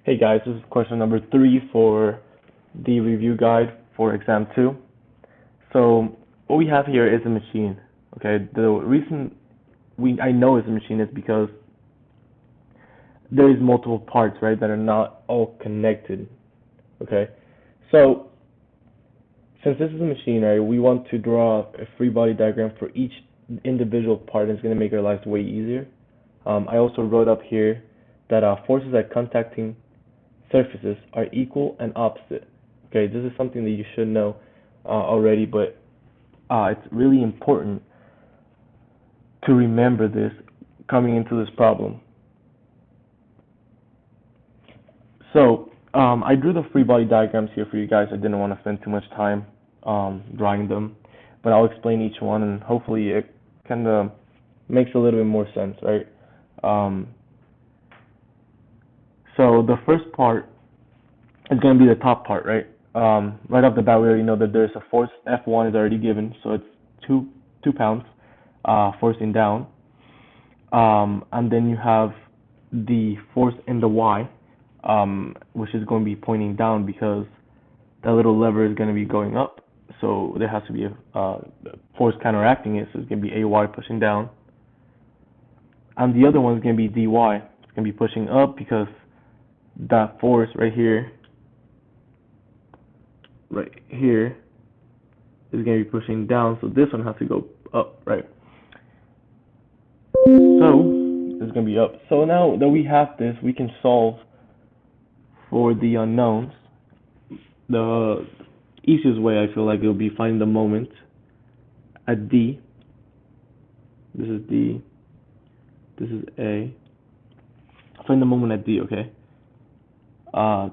Hey guys, this is question number 3 for the review guide for exam 2. So what we have here is a machine. Okay, the reason I know it's a machine is because there is multiple parts, right, that are not all connected. Okay, so since this is a machine, right, we want to draw a free body diagram for each individual part, and it's going to make our lives way easier. I also wrote up here that forces at contacting surfaces are equal and opposite. Okay, this is something that you should know already, but it's really important to remember this coming into this problem. So I drew the free body diagrams here for you guys. I didn't want to spend too much time drawing them, but I'll explain each one, and hopefully it kind of makes a little bit more sense, right? So the first part is going to be the top part, right? Right off the bat, we already know that there's a force F1 is already given, so it's 2 pounds forcing down. And then you have the force in the Y, which is going to be pointing down because that little lever is going to be going up. So there has to be a force counteracting it, so it's going to be AY pushing down. And the other one is going to be DY. It's going to be pushing up because that force right here is going to be pushing down, so this one has to go up, right? So it's going to be up. So now that we have this, we can solve for the unknowns. The easiest way, I feel like, it will be find the moment at D. This is D. This is A. Find the moment at D, okay?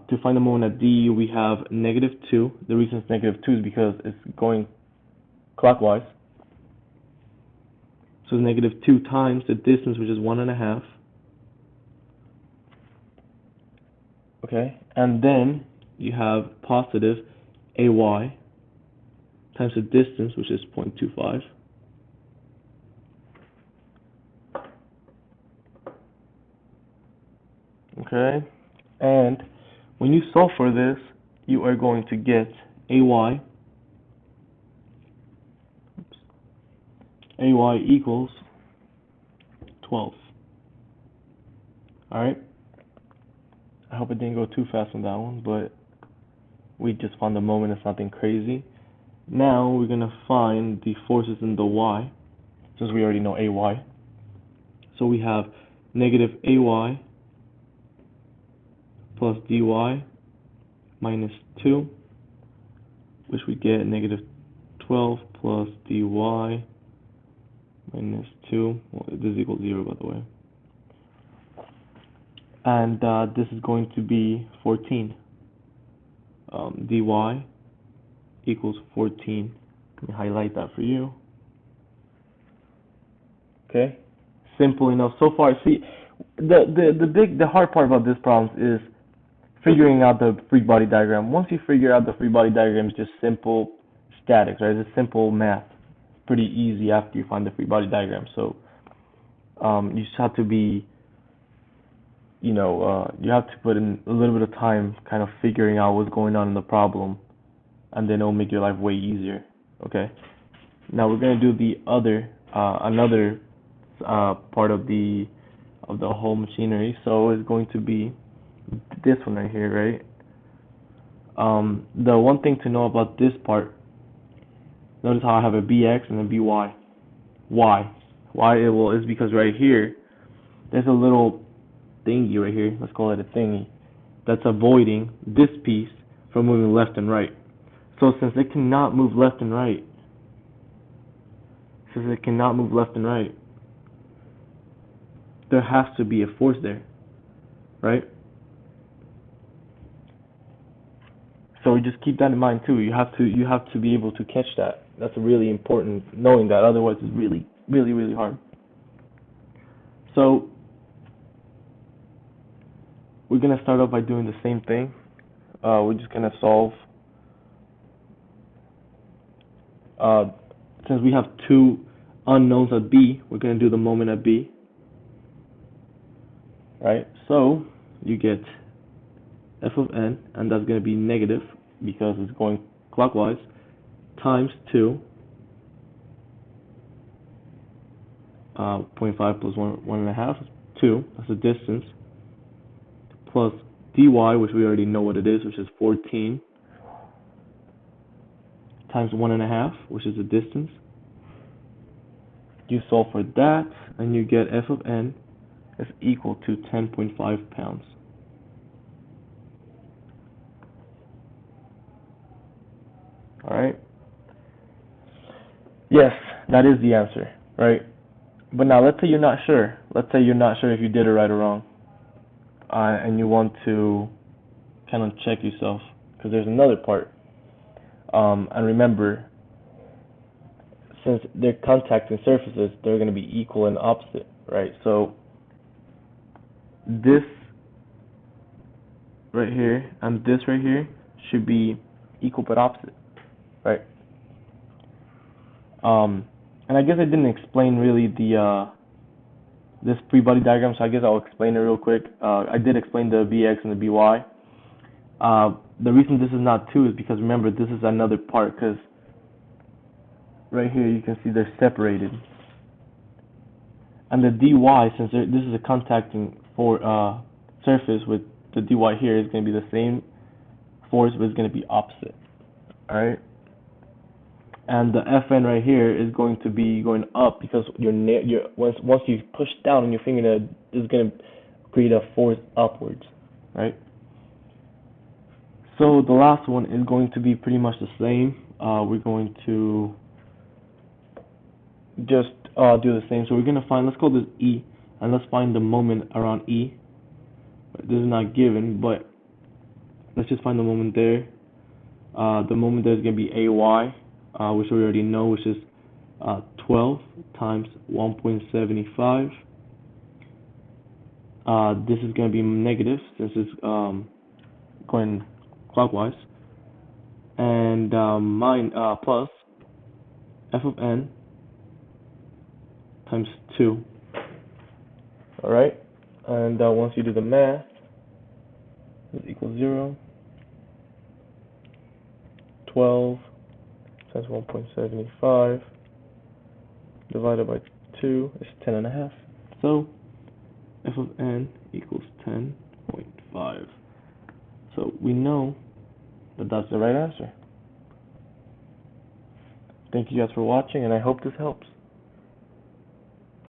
To find the moment at D, we have -2. The reason it's -2 is because it's going clockwise. So it's -2 times the distance, which is 1.5. Okay, and then you have positive AY times the distance, which is 0.25. Okay, and when you solve for this, you are going to get AY equals 12. Alright, I hope it didn't go too fast on that one, but we just found the moment. It's nothing crazy. Now we're going to find the forces in the Y, since we already know AY. So we have -AY plus dy minus 2, which we get -12 plus dy minus 2. Well, this is equal to 0, by the way. And this is going to be 14. Dy equals 14. Let me highlight that for you. Okay, simple enough so far. See, the hard part about this problem is figuring out the free body diagram. Once you figure out the free body diagram, it's just simple statics, right? It's simple math. It's pretty easy after you find the free body diagram. So you just have to be, you have to put in a little bit of time kind of figuring out what's going on in the problem, and then it'll make your life way easier. Okay, now we're going to do the other another part of the whole machinery. So it's going to be this one right here, right? The one thing to know about this part, notice how I have a bx and a by. Why it will is because right here there's a little thingy right here, let's call it a thingy, that's avoiding this piece from moving left and right. So since it cannot move left and right, there has to be a force there, right? So just keep that in mind too. You have to be able to catch that. That's really important, knowing that. Otherwise, it's really, really, really hard. So we're gonna start off by doing the same thing. We're just gonna solve. Since we have 2 unknowns at B, we're gonna do the moment at B. Right. So you get f of n, and that's going to be negative because it's going clockwise, times 2, 0.5 plus 1.5 is 2, that's the distance, plus dy, which we already know what it is, which is 14, times 1.5, which is the distance. You solve for that, and you get f of n is equal to 10.5 pounds. Alright? Yes, that is the answer, right? But now let's say you're not sure. Let's say you're not sure if you did it right or wrong. And you want to kind of check yourself, because there's another part. And remember, since they're contacting surfaces, they're going to be equal and opposite, right? So this right here and this right here should be equal but opposite, right? And I guess I didn't explain really the this free body diagram, so I guess I'll explain it real quick. I did explain the Bx and the By. The reason this is not 2 is because, remember, this is another part, because right here you can see they're separated. And the dy, since this is a contacting surface with the dy here, is going to be the same force, but it's going to be opposite. Alright? And the Fn right here is going to be going up because once you push down on your fingernail, this is going to create a force upwards, right? So the last one is going to be pretty much the same. We're going to just do the same. So we're going to find, let's call this E, and let's find the moment around E. This is not given, but let's just find the moment there. The moment there is going to be AY. Which we already know, which is 12 times 1.75. This is going to be negative since it's going clockwise, and plus f of n times 2. Alright, and once you do the math, this equals 0. 12 times 1.75 divided by 2 is 10.5. So f of n equals 10.5. So we know that that's the right answer. Thank you guys for watching, and I hope this helps.